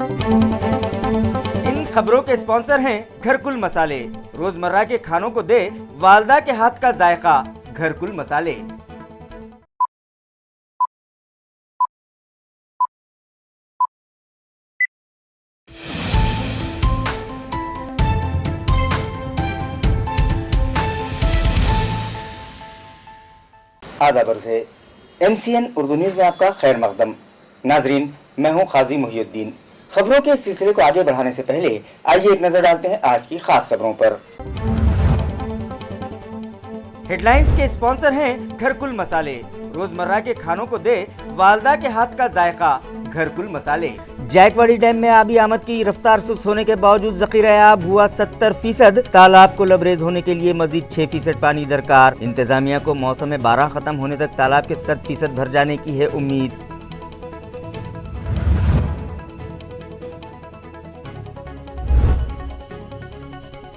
ان خبروں کے اسپانسر ہیں گھرکل مسالے، روزمرہ کے کھانوں کو دے والدہ کے ہاتھ کا ذائقہ، گھرکل مسالے۔ آداب عرض ہے، MCN اردو نیوز میں آپ کا خیر مقدم۔ ناظرین، میں ہوں قاضی محی الدین۔ خبروں کے سلسلے کو آگے بڑھانے سے پہلے آئیے ایک نظر ڈالتے ہیں آج کی خاص خبروں پر۔ ہیڈ لائنز کے اسپانسر ہیں گھرکل مسالے، روزمرہ کے کھانوں کو دے والدہ کے ہاتھ کا ذائقہ، گھرکل مسالے۔ جائکواڑی ڈیم میں آبی آمد کی رفتار سست ہونے کے باوجود ذخیرہ آب ہوا 70%، تالاب کو لبریز ہونے کے لیے مزید 6% پانی درکار۔ انتظامیہ کو موسم بارہ ختم ہونے تک تالاب کے 100% بھر جانے کی ہے امید۔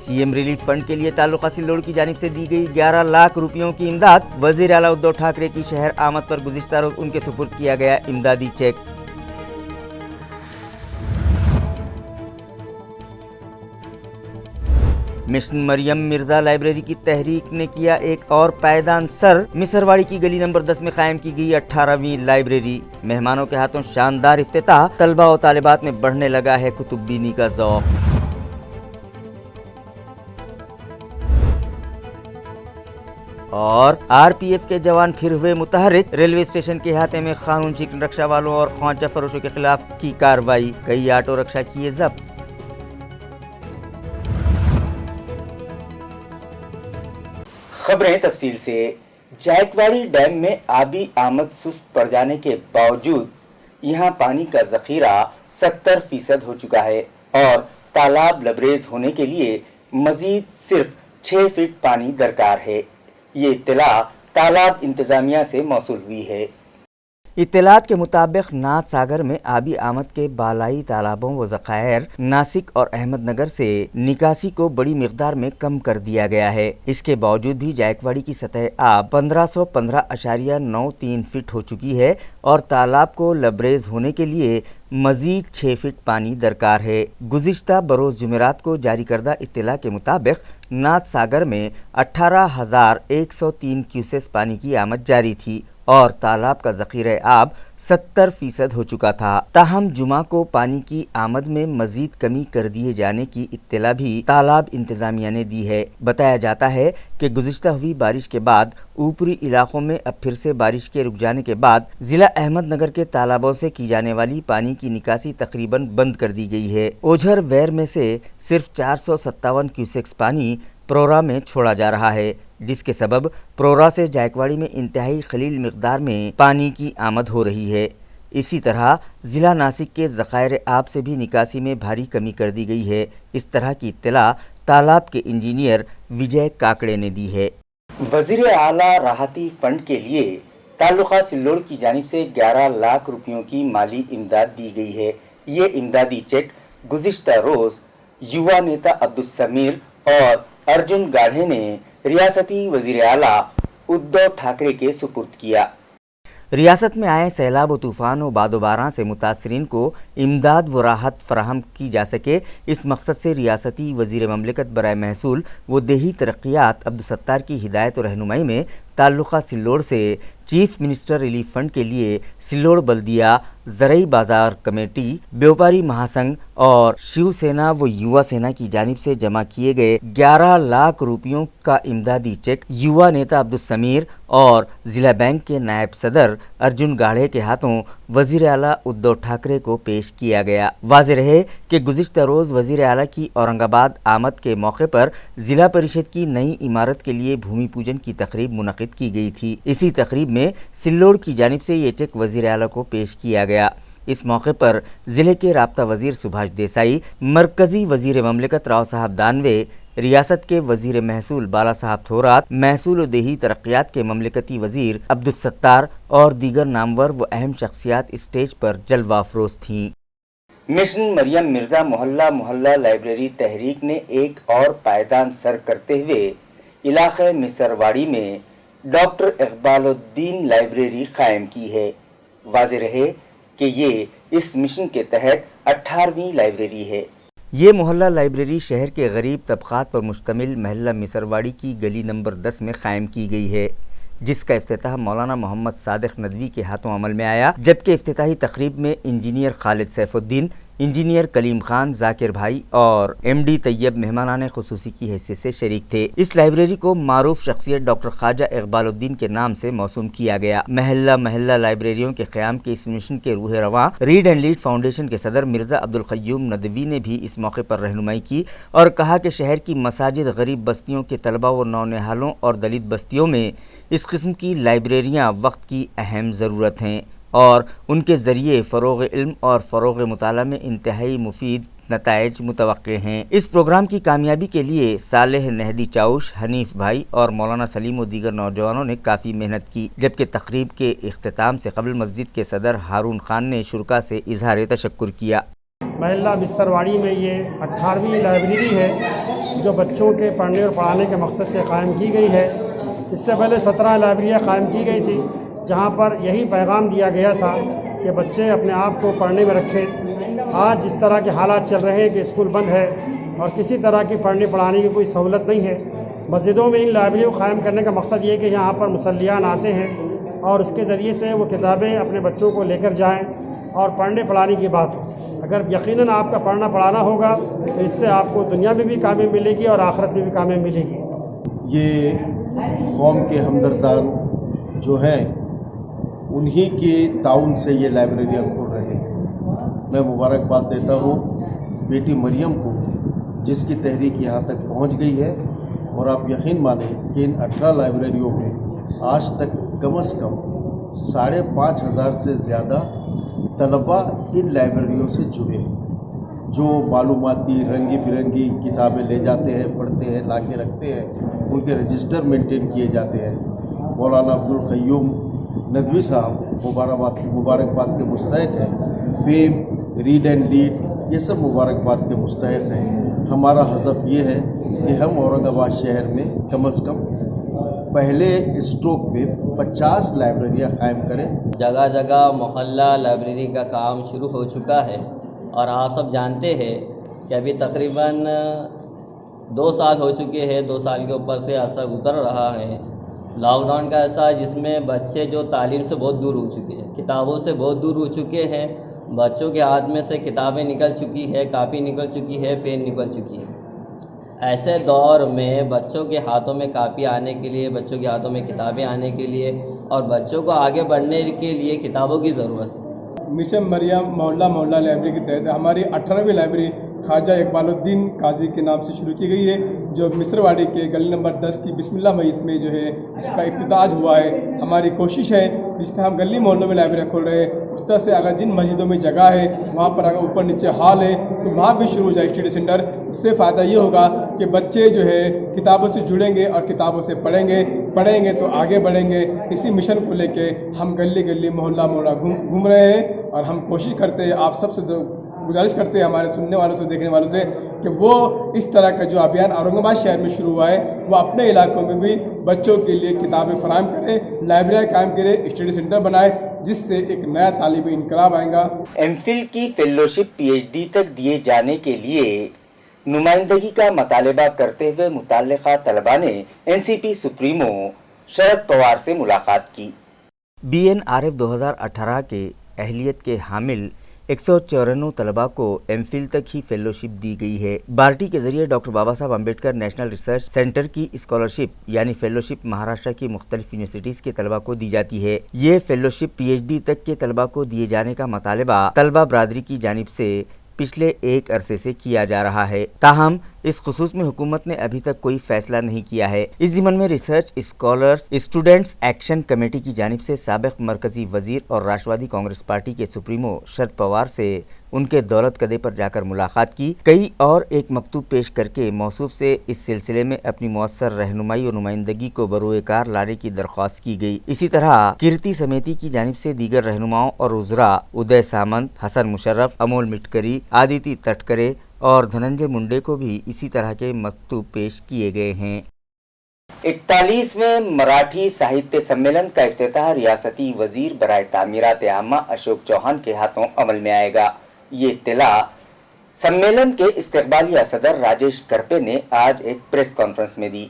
CM ریلیف فنڈ کے لیے تعلقہ سلوڑ کی جانب سے دی گئی 11 لاکھ روپیوں کی امداد۔ وزیر اعلیٰ ادھو ٹھاکرے کی شہر آمد پر گزشتہ روز ان کے سپرد کیا گیا امدادی چیک۔ مشن مریم مرزا لائبریری کی تحریک نے کیا ایک اور پائیدان سر۔ مصرواڑی کی گلی نمبر 10 میں قائم کی گئی 18ویں لائبریری۔ مہمانوں کے ہاتھوں شاندار افتتاح، طلبہ و طالبات میں بڑھنے لگا ہے کتب بینی کا ذوق۔ اور RPF کے جوان پھر ہوئے متحرک، ریلوے اسٹیشن کے احاطے میں قانون شکن رکشہ والوں اور خوانچہ فروشوں کے خلاف کی کارروائی، کئی آٹو رکشہ کیے ضبط۔ خبریں تفصیل سے۔ جائکواڑی ڈیم میں آبی آمد سست پڑ جانے کے باوجود یہاں پانی کا ذخیرہ 70% ہو چکا ہے اور تالاب لبریز ہونے کے لیے مزید صرف 6 فٹ پانی درکار ہے۔ یہ اطلاع تالاب انتظامیہ سے موصول ہوئی ہے۔ اطلاعات کے مطابق ناتھ ساگر میں آبی آمد کے بالائی تالابوں و ذخائر ناسک اور احمد نگر سے نکاسی کو بڑی مقدار میں کم کر دیا گیا ہے۔ اس کے باوجود بھی جائکواڑی کی سطح آب 1515.93 فٹ ہو چکی ہے اور تالاب کو لبریز ہونے کے لیے مزید 6 فٹ پانی درکار ہے۔ گزشتہ بروز جمعرات کو جاری کردہ اطلاع کے مطابق ناتھ ساگر میں 18,103 کیوسیس پانی کی آمد جاری تھی اور تالاب کا ذخیرہ آب 70% ہو چکا تھا۔ تاہم جمعہ کو پانی کی آمد میں مزید کمی کر دیے جانے کی اطلاع بھی تالاب انتظامیہ نے دی ہے۔ بتایا جاتا ہے کہ گزشتہ ہوئی بارش کے بعد اوپری علاقوں میں اب پھر سے بارش کے رک جانے کے بعد ضلع احمد نگر کے تالابوں سے کی جانے والی پانی کی نکاسی تقریباً بند کر دی گئی ہے۔ اوجھر ویر میں سے صرف 457 کیوسیکس پانی پرورا میں چھوڑا جا رہا ہے، جس کے سبب پرورا سے جائکواڑی میں انتہائی قلیل مقدار میں پانی کی آمد ہو رہی ہے۔ اسی طرح ضلع ناسک کے ذخائر آب سے بھی نکاسی میں بھاری کمی کر دی گئی ہے۔ اس طرح کی اطلاع تالاب کے انجینئر وجے کاکڑے نے دی ہے۔ وزیر اعلیٰ راحتی فنڈ کے لیے تعلقہ سلوڑ کی جانب سے 11 لاکھ روپیوں کی مالی امداد دی گئی ہے۔ یہ امدادی چیک گزشتہ روز یووا نیتا عبدالسمیر اور ارجن گاڑھے نے ریاستی وزیر اعلیٰ ادھو ٹھاکرے کے سپرد کیا۔ ریاست میں آئے سیلاب و طوفان و باد و باران سے متاثرین کو امداد و راحت فراہم کی جا سکے، اس مقصد سے ریاستی وزیر مملکت برائے محصول و دیہی ترقیات عبدالستار کی ہدایت و رہنمائی میں تعلقہ سلوڑ سے چیف منسٹر ریلیف فنڈ کے لیے سلوڑ بلدیہ، زرعی بازار کمیٹی، بیوپاری مہاسنگھ اور شیو سینا و یووا سینا کی جانب سے جمع کیے گئے 11 لاکھ روپیوں کا امدادی چیک یووا نیتا عبدالسمیر اور ضلع بینک کے نائب صدر ارجن گاڑھے کے ہاتھوں وزیر اعلیٰ ادھو ٹھاکرے کو پیش کیا گیا۔ واضح رہے کہ گزشتہ روز وزیر اعلیٰ کی اورنگ آباد آمد کے موقع پر ضلع پریشد کی نئی عمارت کے لیے بھومی پوجن کی تقریب منعقد کی گئی تھی۔ اسی تقریب میں سلوڑ کی جانب سے یہ چیک وزیر اعلیٰ کو پیش کیا گیا۔ اس موقع پر ضلع کے رابطہ وزیر سبھاش دیسائی، مرکزی وزیر مملکت راؤ صاحب دانوے، ریاست کے وزیر محصول بالا صاحب تھورات، محصول و دیہی ترقیات کے مملکتی وزیر عبدالستار اور دیگر نامور و اہم شخصیات اسٹیج پر جلوہ افروز تھیں۔ مشن مریم مرزا محلہ محلہ لائبریری تحریک نے ایک اور پائیدان سر کرتے ہوئے علاقہ مصرواڑی میں ڈاکٹر اقبال الدین لائبریری قائم کی ہے۔ واضح رہے کہ یہ اس مشن کے تحت 18ویں لائبریری ہے۔ یہ محلہ لائبریری شہر کے غریب طبقات پر مشتمل محلہ مصرواڑی کی گلی نمبر 10 میں قائم کی گئی ہے، جس کا افتتاح مولانا محمد صادق ندوی کے ہاتھوں عمل میں آیا، جبکہ افتتاحی تقریب میں انجینئر خالد سیف الدین، انجینئر کلیم خان، ذاکر بھائی اور ایم ڈی طیب مہمانان خصوصی کی حیثیت سے شریک تھے۔ اس لائبریری کو معروف شخصیت ڈاکٹر خواجہ اقبال الدین کے نام سے موسوم کیا گیا۔ محلہ محلہ لائبریریوں کے قیام کے اس مشن کے روح رواں ریڈ اینڈ لیڈ فاؤنڈیشن کے صدر مرزا عبدالقیوم ندوی نے بھی اس موقع پر رہنمائی کی اور کہا کہ شہر کی مساجد، غریب بستیوں کے طلبہ و نونہالوں اور دلت بستیوں میں اس قسم کی لائبریریاں وقت کی اہم ضرورت ہیں اور ان کے ذریعے فروغ علم اور فروغ مطالعہ میں انتہائی مفید نتائج متوقع ہیں۔ اس پروگرام کی کامیابی کے لیے صالح نہدی چاؤش، حنیف بھائی اور مولانا سلیم و دیگر نوجوانوں نے کافی محنت کی، جبکہ تقریب کے اختتام سے قبل مسجد کے صدر ہارون خان نے شرکاء سے اظہار تشکر کیا۔ محلہ مصرواڑی میں یہ 18ویں لائبریری ہے جو بچوں کے پڑھنے اور پڑھانے کے مقصد سے قائم کی گئی ہے۔ اس سے پہلے 17 لائبریریاں قائم کی گئی تھی، جہاں پر یہی پیغام دیا گیا تھا کہ بچے اپنے آپ کو پڑھنے میں رکھیں۔ آج جس طرح کے حالات چل رہے ہیں کہ اسکول بند ہے اور کسی طرح کی پڑھنے پڑھانے کی کوئی سہولت نہیں ہے، مسجدوں میں ان لائبریریوں کو قائم کرنے کا مقصد یہ ہے کہ یہاں پر مصلیان آتے ہیں اور اس کے ذریعے سے وہ کتابیں اپنے بچوں کو لے کر جائیں اور پڑھنے پڑھانے کی بات ہو۔ اگر یقیناً آپ کا پڑھنا پڑھانا ہوگا تو اس سے آپ کو دنیا میں بھی کامیابی ملے گی اور آخرت میں بھی کامیابی ملے گی۔ یہ قوم کے ہمدردان جو ہیں انہی کے تعاون سے یہ لائبریریاں کھول رہے ہیں۔ میں مبارکباد دیتا ہوں بیٹی مریم کو، جس کی تحریک یہاں تک پہنچ گئی ہے، اور آپ یقین مانیں کہ ان 18 لائبریریوں میں آج تک کم از کم 5,500 سے زیادہ طلباء ان لائبریریوں سے جڑے ہیں، جو معلوماتی رنگی برنگی کتابیں لے جاتے ہیں، پڑھتے ہیں، لا کے رکھتے ہیں، ان کے رجسٹر مینٹین کیے جاتے ہیں۔ مولانا عبدالقیوم ندوی صاحب مبارکباد کے مستحق ہیں، فیم، ریڈ اینڈ لیڈ، یہ سب مبارکباد کے مستحق ہیں۔ ہمارا ہدف یہ ہے کہ ہم اورنگ آباد شہر میں کم از کم پہلے اسٹروک میں 50 لائبریریاں قائم کریں۔ جگہ جگہ محلہ لائبریری کا کام شروع ہو چکا ہے، اور آپ سب جانتے ہیں کہ ابھی تقریباً 2 سال ہو چکے ہیں، 2 سال کے اوپر سے عرصہ گزر رہا ہے لاک ڈاؤن کا ایسا، جس میں بچے جو تعلیم سے بہت دور ہو چکے ہیں، کتابوں سے بہت دور ہو چکے ہیں، بچوں کے ہاتھ میں سے کتابیں نکل چکی ہے، کاپی نکل چکی ہے، پین نکل چکی ہے۔ ایسے دور میں بچوں کے ہاتھوں میں کاپی آنے کے لیے، بچوں کے ہاتھوں میں کتابیں آنے کے لیے اور بچوں کو آگے بڑھنے کے لیے کتابوں کی ضرورت ہے۔ مشن مریم محلہ لائبریری کے تحت ہماری 18ویں لائبریری خواجہ اقبال الدین قاضی کے نام سے شروع کی گئی ہے، جو مصرواڑی کے گلی نمبر 10 کی بسم اللہ مسجد میں جو ہے اس کا افتتاح ہوا ہے۔ ہماری کوشش ہے جس طرح ہم گلی محلوں میں لائبریری کھول رہے ہیں، اس طرح سے اگر جن مسجدوں میں جگہ ہے وہاں پر اگر اوپر نیچے ہال ہے تو وہاں بھی شروع ہو جائے اسٹڈی سینٹر۔ اس سے فائدہ یہ ہوگا کہ بچے جو ہے کتابوں سے جڑیں گے اور کتابوں سے پڑھیں گے تو آگے بڑھیں گے۔ اسی مشن کو لے کے ہم گلی گلی محلہ گھوم رہے ہیں، اور ہم کوشش کرتے ہیں، آپ سب سے گزارش کرتے ہیں، ہمارے سننے والوں سے، دیکھنے والوں سے، کہ وہ اس طرح کا جو ابھیان اورنگ آباد شہر میں شروع ہوا ہے وہ اپنے علاقوں میں بھی بچوں کے لیے کتابیں فراہم کریں، لائبریریاں قائم کریں، اسٹڈی سینٹر بنائے، جس سے ایک نیا تعلیمی انقلاب آئے گا۔ ایم فل کی فیلوشپ پی ایچ ڈی تک دیے جانے کے لیے نمائندگی کا مطالبہ کرتے ہوئے متعلقہ طلباء نے این سی پی سپریمو شرد پوار سے ملاقات کی۔ بی این آر ایف 2018 کے اہلیت کے حامل 194 طلباء کو ایم فل تک ہی فیلوشپ دی گئی ہے۔ بارٹی کے ذریعے ڈاکٹر بابا Saheb Ambedkar national research centre کی اسکالرشپ یعنی فیلوشپ مہاراشٹر کی مختلف یونیورسٹیز کے طلباء کو دی جاتی ہے۔ یہ فیلوشپ پی ایچ ڈی تک کے طلباء کو دیے جانے کا مطالبہ طلباء برادری کی جانب سے پچھلے ایک عرصے سے کیا جا رہا ہے، تاہم اس خصوص میں حکومت نے ابھی تک کوئی فیصلہ نہیں کیا ہے۔ اس ضمن میں research scholars students action committee کی جانب سے سابق مرکزی وزیر اور راشٹروادی کانگریس پارٹی کے سپریمو شرد پوار سے ان کے دولت کدے پر جا کر ملاقات کی گئی اور ایک مکتوب پیش کر کے موصوف سے اس سلسلے میں اپنی مؤثر رہنمائی اور نمائندگی کو بروئے کار لانے کی درخواست کی گئی۔ اسی طرح کیرتی سمیتی کی جانب سے دیگر رہنماؤں اور وزراء ادے سامنت، حسن مشرف، امول مٹکری، آدیتی تٹکرے اور دھننجے منڈے کو بھی اسی طرح کے مکتوب پیش کیے گئے ہیں۔ 41वें मराठी साहित्य सम्मेलन का इफ्तिताह रियासती वजीर बराए तामीरात आमा अशोक चौहान के हाथों अमल में आएगा। ये इत्तला सम्मेलन के इस्तकबालिया सदर राजेश करपे ने आज एक प्रेस कॉन्फ्रेंस में दी।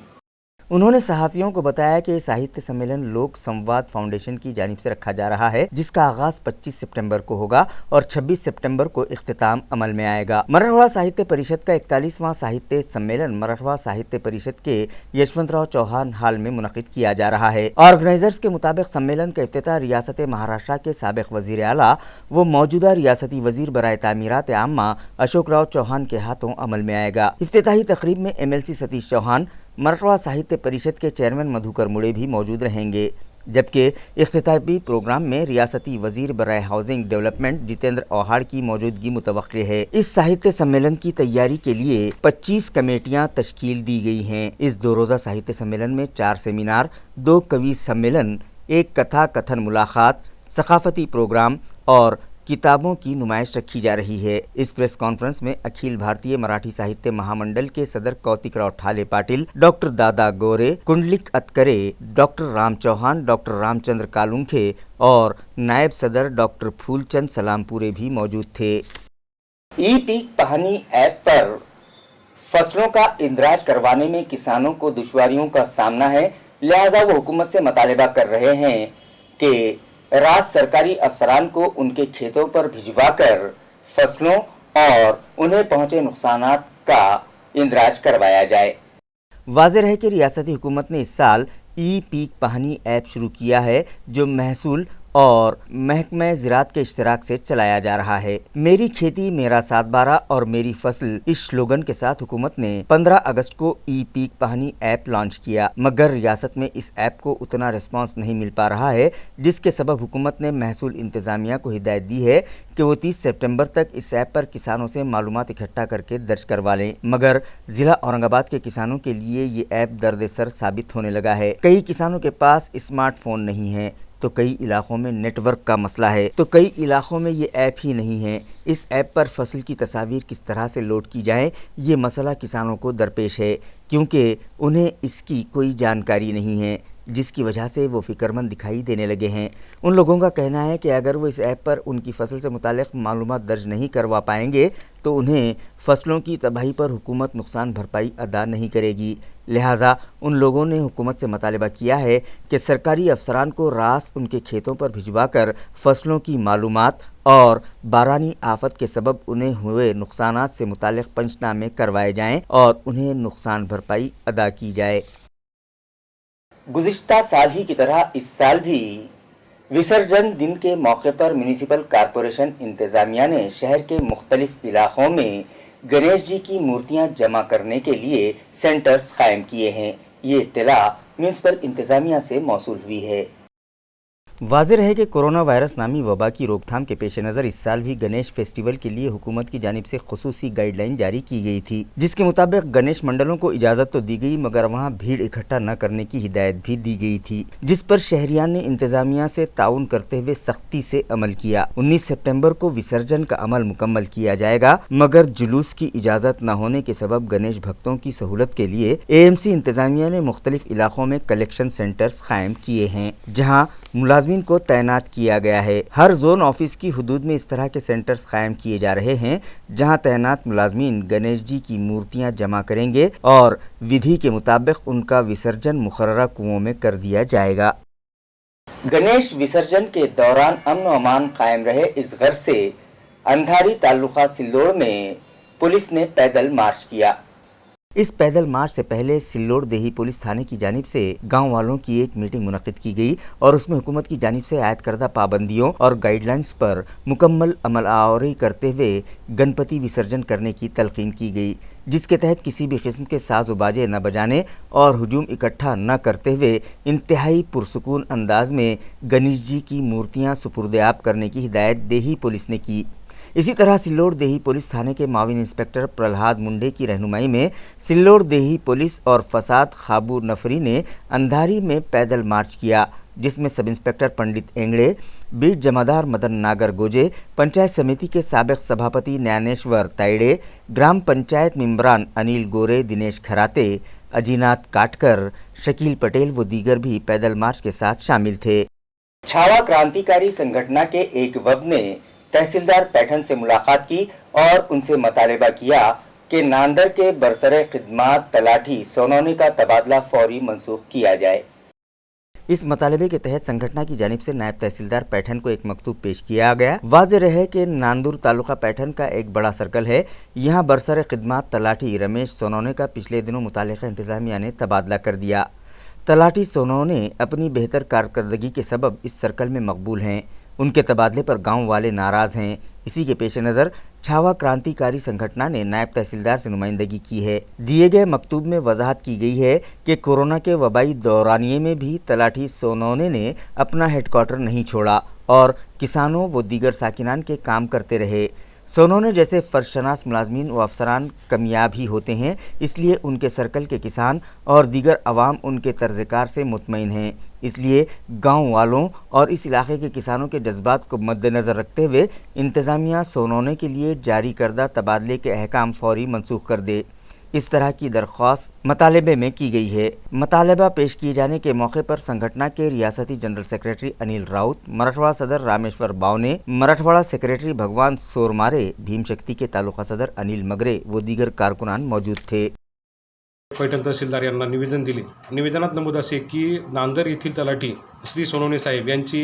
उन्होंने सहाफ़ियों को बताया कि साहित्य सम्मेलन लोक संवाद फाउंडेशन की जानिब से रखा जा रहा है, जिसका आगाज 25 सितंबर को होगा और 26 सितंबर को इख्तिताम अमल में आएगा। मराठवाड़ा साहित्य परिषद का 41वां साहित्य सम्मेलन मराठवाड़ा साहित्य परिषद के यशवंतराव चौहान हाल में मुनक़िद किया जा रहा है। ऑर्गेनाइजर्स के मुताबिक सम्मेलन का इफ्तिताह रियासत महाराष्ट्र के साबिक़ वज़ीर आला व मौजूदा रियासती वज़ीर बराए तामीरात आमा अशोक राव चौहान के हाथों अमल में आएगा। इफ्तिताही तकरीब में MLC सतीश चौहान, मराठवाड़ा साहित्य परिषद के चेयरमैन मधुकर मुड़े भी मौजूद रहेंगे, जबकि इख्तितामी प्रोग्राम में रियासती वजीर बराए हाउसिंग डेवलपमेंट जितेंद्र औहाड़ की मौजूदगी मुतवक्किल है। इस साहित्य सम्मेलन की तैयारी के लिए 25 कमेटियां तश्कील दी गई हैं। इस 2 रोज़ा साहित्य सम्मेलन में 4 सेमिनार, 2 कवि सम्मेलन, 1 कथा कथन मुलाकात, सकाफती प्रोग्राम और किताबों की नुमाइश रखी जा रही है। इस प्रेस कॉन्फ्रेंस में अखिल भारतीय मराठी साहित्य महामंडल के सदर Kautikrao Thale Patil, doctor Dada Gore, Kundalik Atkare, doctor Ram Chauhan, doctor Ramchandra कालुंखे और नायब सदर डॉक्टर फूलचंद सलामपुरे भी मौजूद थे। ई पीक पहानी ऐप पर फसलों का इंदराज करवाने में किसानों को दुश्वारियों का सामना है, लिहाजा वो हुकूमत से मुतालबा कर रहे हैं कि राज्य सरकारी अफसरान को उनके खेतों पर भिजवाकर फसलों और उन्हें पहुंचे नुकसानात का इंदराज करवाया जाए। वाज़ेह है कि रियासती हुकूमत ने इस साल ई पीक पहानी ऐप शुरू किया है, जो महसूल और महकमे ज़राअत के इश्तराक से चलाया जा रहा है। मेरी खेती मेरा 7/12 और मेरी फसल इस स्लोगन के साथ हुकूमत ने 15 अगस्त को ई पीक पहानी ऐप लॉन्च किया, मगर रियासत में इस ऐप को उतना रिस्पांस नहीं मिल पा रहा है, जिसके सबब हुकूमत ने महसूल इंतज़ामिया को हिदायत दी है कि वो 30 सितंबर तक इस ऐप पर किसानों से मालूमात इकट्ठा करके दर्ज करवा लें। मगर ज़िला औरंगाबाद के किसानों के लिए ये ऐप दर्द-ए-सर साबित होने लगा है। कई किसानों के पास स्मार्टफोन नहीं है, तो कई इलाकों में नेटवर्क का मसला है, तो कई इलाकों में ये ऐप ही नहीं है। इस ऐप पर फसल की तस्वीर किस तरह से लोड की जाए, ये मसला किसानों को दरपेश है, क्योंकि उन्हें इसकी कोई जानकारी नहीं है, जिसकी वजह से वो फ़िक्रमंद दिखाई देने लगे हैं। उन लोगों का कहना है कि अगर वो इस ऐप पर उनकी फसल से मुताल्लिक़ मालूमात दर्ज नहीं करवा पाएंगे तो उन्हें फसलों की तबाही पर हुकूमत नुकसान भरपाई अदा नहीं करेगी। लिहाजा उन लोगों ने हुकूमत से मुतालबा किया है कि सरकारी अफसरान को रास उनके खेतों पर भिजवाकर फसलों की मालूमात और बारानी आफत के सबब उन्हें हुए नुकसानात से मुताल्लिक़ पंचनामे करवाए जाएँ और उन्हें नुकसान भरपाई अदा की जाए। गुज़िश्ता साल ही की तरह इस साल भी विसर्जन दिन के मौके पर म्यूनिसिपल कॉरपोरेशन इंतज़ामिया ने शहर के मुख्तलिफ इलाक़ों में गणेश जी की मूर्तियां जमा करने के लिए सेंटर्स कायम किए हैं। ये इत्तला म्यूनिसिपल इंतज़ामिया से मौसूल हुई है। वाज़ेह है कि कोरोना वायरस नामी वबा की रोकथाम के पेश नज़र इस साल भी गणेश फेस्टिवल के लिए हुकूमत की जानिब से खुसूसी गाइडलाइन जारी की गई थी, जिसके मुताबिक गणेश मंडलों को इजाज़त तो दी गई, मगर वहां भीड़ इकट्ठा न करने की हिदायत भी दी गई थी, जिस पर शहरियान ने इंतज़ामिया से ताउन करते हुए सख्ती से अमल किया। 19 सितंबर को विसर्जन का अमल मुकम्मल किया जाएगा, मगर जुलूस की इजाज़त न होने के सबब गणेश भक्तों की सहूलत के लिए AMC इंतज़ामिया ने मुख्तलिफ इलाकों में कलेक्शन सेंटर्स कायम किए हैं, जहाँ मुलाजमीन को तैनात किया गया है। हर जोन ऑफिस की हुदूद में इस तरह के सेंटर्स कायम किए जा रहे हैं, जहां तैनात मुलाजमीन गणेश जी की मूर्तियां जमा करेंगे और विधि के मुताबिक उनका विसर्जन मुकर्ररा कुओं में कर दिया जाएगा। गणेश विसर्जन के दौरान अमन व अमान कायम रहे, इस गर्ज से अंधारी ताल्लुका सिल्लोड़ में पुलिस ने पैदल मार्च किया। इस पैदल मार्च से पहले सिल्लोड़ देही पुलिस थाने की जानिब से गांव वालों की एक मीटिंग मुनक्किद की गई और उसमें हुकूमत की जानिब से आयद करदा पाबंदियों और गाइडलाइंस पर मुकम्मल अमल आवरी करते हुए गणपति विसर्जन करने की तलकीन की गई, जिसके तहत किसी भी किस्म के साज व बाजे न बजाने और हुजूम इकट्ठा न करते हुए इंतहाई पुरसुकून अंदाज में गणेश जी की मूर्तियां सुपुर्द-ए-आब करने की हिदायत देही पुलिस ने की। इसी तरह सिल्लोड़ देही पुलिस थाने के माविन इंस्पेक्टर प्रहलाद मुंडे की रहनुमाई में सिल्लोड़ देही पुलिस और फसाद खाबू नफरी ने अंधारी में पैदल मार्च किया, जिसमें सब इंस्पेक्टर पंडित एंगड़े, बीट जमादार मदन नागर गोजे, पंचायत समिति के साबिक सभापति न्यानेश्वर ताइड़े, ग्राम पंचायत मेंबरान अनिल गोरे, दिनेश खराते, अजीनात काटकर शकील पटेल व दीगर भी पैदल मार्च के साथ शामिल थे। छावा क्रांतिकारी संगठन के एक वफद ने तहसीलदार पैठन से मुलाकात की और उनसे मुतालबा किया कि नांदर के बरसरे खिदमात तलाठी सोनोने का तबादला फौरी मंसूख किया जाए। इस मुतालबे के तहत संगठन की जानिब से नायब तहसीलदार पैठन को एक मकतूब पेश किया गया। वाज़ेह रहे कि नांदूर तालुका पैठन का एक बड़ा सर्कल है। यहाँ बरसरे खिदमात तलाठी रमेश सोनोने का पिछले दिनों मुतालिका इंतजामिया ने तबादला कर दिया। तलाठी सोनोने अपनी बेहतर कारकर्दगी के सबब इस सर्कल में मकबूल हैं। उनके तबादले पर गांव वाले नाराज़ हैं। इसी के पेश नज़र छावा क्रांतिकारी संगठन ने नायब तहसीलदार से नुमाइंदगी की है। दिए गए मकतूब में वजाहत की गई है कि कोरोना के वबाई दौरानिये में भी तलाठी सोनोने ने अपना हेडक्वार्टर नहीं छोड़ा और किसानों व दीगर साकिनान के काम करते रहे। सोनोने जैसे फर्शनास मुलाजमीन व अफसरान कामयाब ही होते हैं, इसलिए उनके सर्कल के किसान और दीगर अवाम उनके तर्ज़कार से मुतमईन हैं। इसलिए गांव वालों और इस इलाके के किसानों के जज्बात को मद्देनज़र रखते हुए इंतज़ामिया सोनोने के लिए जारी करदा तबादले के अहकाम फौरी मनसूख कर दे। इस तरह की दरख्वास्त मुतालबे में की गई है। मुतालबा पेश किए जाने के मौके पर संगठन के रियासती जनरल सेक्रेटरी अनिल राउत, मराठवाड़ा सदर रामेश्वर बावने, मराठवाड़ा सेक्रेटरी भगवान सोरमारे, भीम शक्ति के तालुका सदर अनिल मगरे व दीगर कारकुनान मौजूद थे। पैठण तहसीलदार यांना निवेदन दिले। निवेदनात नमूद असे की नांदर येथील तलाठी श्री सोनोने साहेब यांची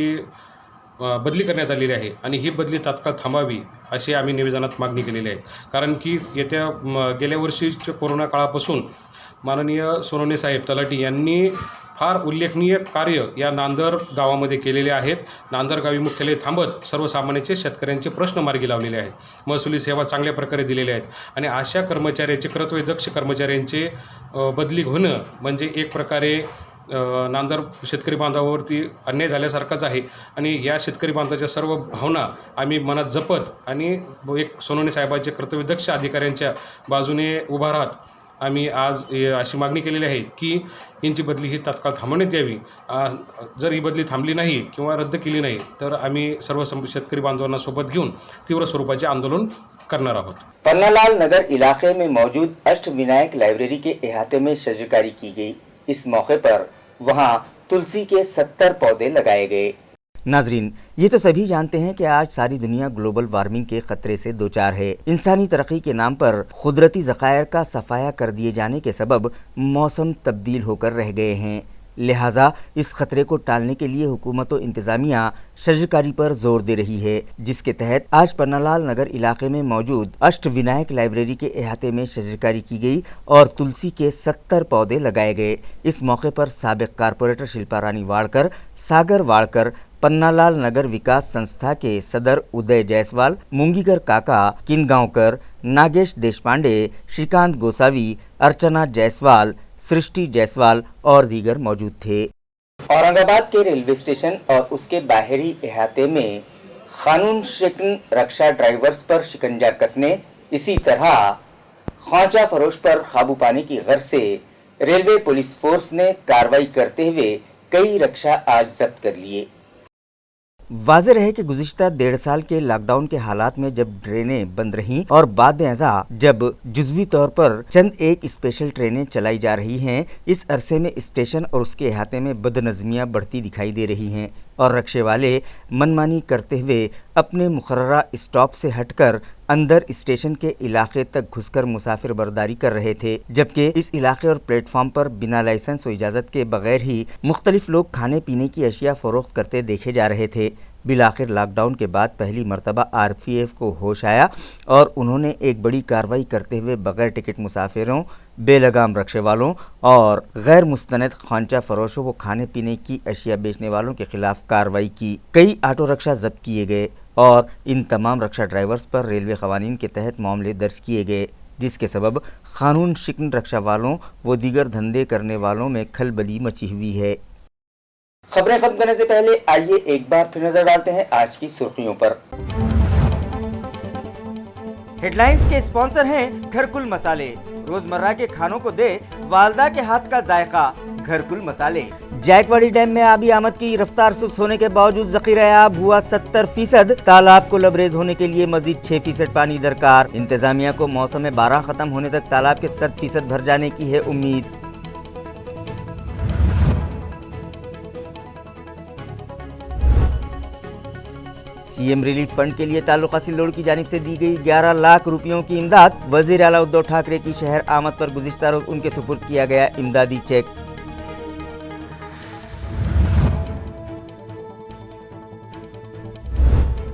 बदली करण्यात आलेली आहे आणि ही बदली तात्काळ थांबावी अशी आम्ही निवेदनात मागणी केलेली आहे। कारण की गेल्या वर्षीच्या कोरोना काळापासून माननीय सोनोने साहेब तलाठी यांनी फार उल्लेखनीय कार्य या नांदर गावामध्ये केलेले आहेत। नांदर गावी मुख्यालय थांबत सर्वसामान्यांचे शेतकऱ्यांचे प्रश्न मार्गी लावलेले आहेत। महसुली सेवा चांगल्या प्रकारे दिलेल्या आहेत आणि अशा कर्मचाऱ्यांचे कर्तव्यदक्ष कर्मचाऱ्यांचे बदली होणं म्हणजे एक प्रकारे नांदर शेतकरी बांधवावरती अन्याय झाल्यासारखाच आहे आणि या शेतकरी बांधवाच्या सर्व भावना आम्ही मनात जपत आणि एक सोनोने साहेबांचे कर्तव्यदक्ष अधिकाऱ्यांच्या बाजूने उभा राहत आम्ही आज अशी मागणी केलेली आहे की यांची बदली ही तात्काळ थांबवण्यात यावी। जर ही बदली थांबली नाही किंवा रद्द केली नाही तर आम्ही सर्व शेतकरी बांधवांना सोबत घेऊन तीव्र स्वरूपाचे आंदोलन करणार आहोत। पन्नालाल नगर इलाके में मौजूद अष्टविनायक लाइब्रेरी के अहाते में शजरकारी की गई। इस मौके पर वहां तुलसी के 70 पौधे लगाए गए। नाजरीन, ये तो सभी जानते हैं कि आज सारी दुनिया ग्लोबल वार्मिंग के खतरे से दो चार है। इंसानी तरक्की के नाम पर कुदरती ज़खायर का सफाया कर दिए जाने के सबब मौसम तब्दील होकर रह गए हैं। लिहाजा इस खतरे को टालने के लिए हुकूमत व इंतज़ामिया शजरकारी पर जोर दे रही है, जिसके तहत आज पन्नालाल नगर इलाके में मौजूद अष्टविनायक लाइब्रेरी के अहाते में शजरकारी की गई और तुलसी के 70 पौधे लगाए गए। इस मौके पर साबिक कारपोरेटर शिल्पा रानी वाड़कर, सागर वाड़कर, पन्नालाल नगर विकास संस्था के सदर उदय जायसवाल, मुंगीकर काका, किनगांवकर, नागेश देशपांडे, श्रीकांत गोसावी, अर्चना जायसवाल, सृष्टि जायसवाल और दीगर मौजूद थे। औरंगाबाद के रेलवे स्टेशन और उसके बाहरी अहाते में कानून शिकन रक्षा ड्राइवर्स पर शिकंजा कसने, इसी तरह ख्वाजा फरोश पर काबू पाने की गर्ज से रेलवे पुलिस फोर्स ने कार्रवाई करते हुए कई रक्षा आज जब्त कर लिए। वाज़ेह रहे कि गुज़िश्ता 1.5 साल के लॉकडाउन के हालात में जब ट्रेनें बंद रहीं और बाद अज़ा जब जुज़वी तौर पर चंद एक स्पेशल ट्रेनें चलाई जा रही हैं, इस अरसे में स्टेशन और उसके अहाते में बदनज़मियाँ बढ़ती दिखाई दे रही हैं और रक्शे वाले मनमानी करते हुए अपने मुकर्ररा स्टॉप से हटकर अंदर स्टेशन के इलाके तक घुसकर मुसाफिर बर्दारी कर रहे थे, जबकि इस इलाके और प्लेटफॉर्म पर बिना लाइसेंस व इजाज़त के बगैर ही मुख्तलिफ लोग खाने पीने की अशिया फ़रोख्त करते देखे जा रहे थे। बिलाखिर लॉकडाउन के बाद पहली मरतबा RPF को होश आया और उन्होंने एक बड़ी कार्रवाई करते हुए बगैर टिकट मुसाफिरों, बेलगाम रक्शे वालों और गैर मुस्तनद खानचा फरोशों को खाने पीने की अशिया बेचने वालों के खिलाफ कार्रवाई की। कई ऑटो रक्शा जब्त किए गए और इन तमाम रक्शा ड्राइवर्स पर रेलवे क़वानीन के तहत मामले दर्ज किए गए, जिसके सबब कानून शिकन रक्शा वालों व दीगर धंधे करने वालों में खलबली मची हुई है। खबरें खत्म करने से पहले आइए एक बार फिर नजर डालते हैं आज की सुर्खियों पर। हेडलाइंस के स्पॉन्सर हैं घरकुल मसाले। रोजमर्रा के खानों को दे वालदा के हाथ का जायका, घरकुल मसाले। जायकवाड़ी डैम में आबी आमद की रफ्तार सुस्त होने के बावजूद ज़ख़ीरा आब हुआ 70%। तालाब को लबरेज होने के लिए मजीद 6% पानी दरकार। इंतजामिया को मौसम 12 खत्म होने तक तालाब के 100% भर जाने की है उम्मीद। सीएम रिलीफ फंड के लिए तालुका सिल्लोड की जानिब से दी गई 11 लाख रुपयों की इमदाद। वजीर आला उद्धव ठाकरे की शहर आमद पर गुज़िश्ता रोज उनके सुपुर्द किया गया इमदादी cheque.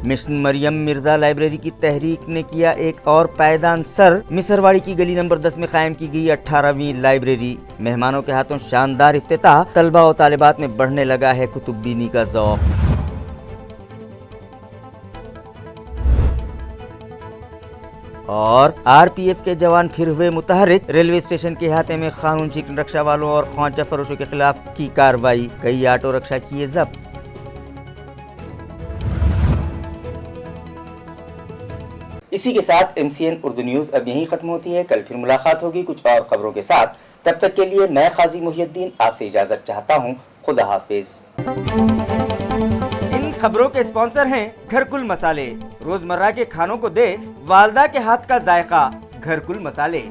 Mission Maryam Mirza library की तहरीक ने किया एक और पायदान सर। मिसरवाड़ी की गली नंबर 10 में कायम की गई 18वीं लाइब्रेरी। मेहमानों के हाथों शानदार इफ्तिताह। तलबा और तालिबात में बढ़ने लगा है कुतुब्बीनी का ज़ौक़। और आरपीएफ के जवान फिर हुए मुतहर्रिक। रेलवे स्टेशन के अहाते में कानून शिकन रक्षा वालों और ख्वाजा फरोशों के खिलाफ की कार्रवाई। कई ऑटो रक्षा किए जब्त। इसी के साथ MCN उर्दू न्यूज़ अब यहीं खत्म होती है। कल फिर मुलाकात होगी कुछ और खबरों के साथ। तब तक के लिए मैं काजी मुहियुद्दीन आपसे इजाजत चाहता हूँ। खुदा हाफिज। इन खबरों के स्पॉन्सर हैं घरकुल मसाले। रोजमर्रा के खानों को दे वालदा के हाथ का जायका। घरकुल मसाले।